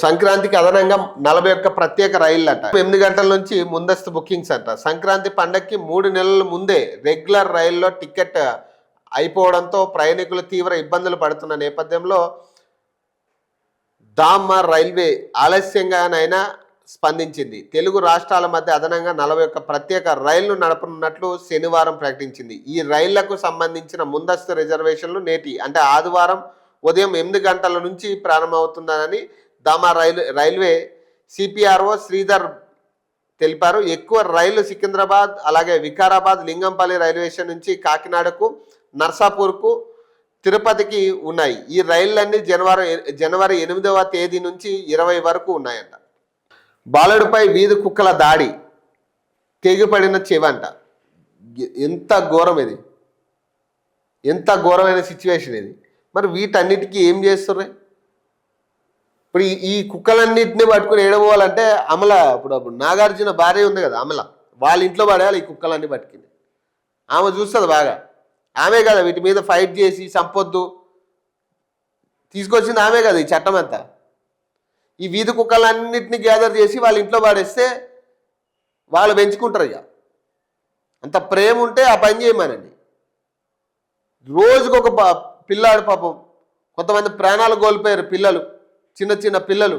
సంక్రాంతికి అదనంగా 41 ప్రత్యేక రైళ్లు అట. 8 గంటల నుంచి ముందస్తు బుకింగ్స్ అంట. సంక్రాంతి పండగకి 3 నెలల ముందే రెగ్యులర్ రైల్లో టికెట్ అయిపోవడంతో ప్రయాణికులు తీవ్ర ఇబ్బందులు పడుతున్న నేపథ్యంలో దామర్ రైల్వే ఆలస్యంగానైనా స్పందించింది. తెలుగు రాష్ట్రాల మధ్య అదనంగా 41 ప్రత్యేక రైళ్లు నడపనున్నట్లు శనివారం ప్రకటించింది. ఈ రైళ్లకు సంబంధించిన ముందస్తు రిజర్వేషన్లు నేటి అంటే ఆదివారం ఉదయం 8 గంటల నుంచి ప్రారంభమవుతుందని దామర్ రైల్వే సిపిఆర్ఓ శ్రీధర్ తెలిపారు. ఎక్కువ రైళ్లు సికింద్రాబాద్, అలాగే వికారాబాద్, లింగంపల్లి రైల్వే స్టేషన్ నుంచి కాకినాడకు, నర్సాపూర్కు, తిరుపతికి ఉన్నాయి. ఈ రైళ్లన్నీ జనవరి 8వ తేదీ నుంచి 20 వరకు ఉన్నాయంట. బాలుడిపై వీధి కుక్కల దాడి, తెగిపడిన చెవంట. ఎంత ఘోరం ఇది, ఎంత ఘోరమైన సిచ్యువేషన్ ఇది. మరి వీటన్నిటికీ ఏం చేస్తున్నారు? ఇప్పుడు ఈ కుక్కలన్నింటినీ పట్టుకుని ఏడపోవాలంటే అమల, ఇప్పుడు నాగార్జున భార్య ఉంది కదా అమల, వాళ్ళ ఇంట్లో పడేయాలి ఈ కుక్కలన్నీ పట్టుకుని. ఆమె చూస్తుంది బాగా, ఆమె కదా వీటి మీద ఫైట్ చేసి చంపొద్దు తీసుకొచ్చింది ఆమె కదా ఈ చట్టం అంతా. ఈ వీధి కుక్కలన్నింటినీ గ్యాదర్ చేసి వాళ్ళ ఇంట్లో పడేస్తే వాళ్ళు పెంచుకుంటారు. ఇక అంత ప్రేమ ఉంటే ఆ పని చేయమనండి. రోజుకొక పిల్లాడు, పాపం కొంతమంది ప్రాణాలు కోల్పోయారు పిల్లలు, చిన్న చిన్న పిల్లలు.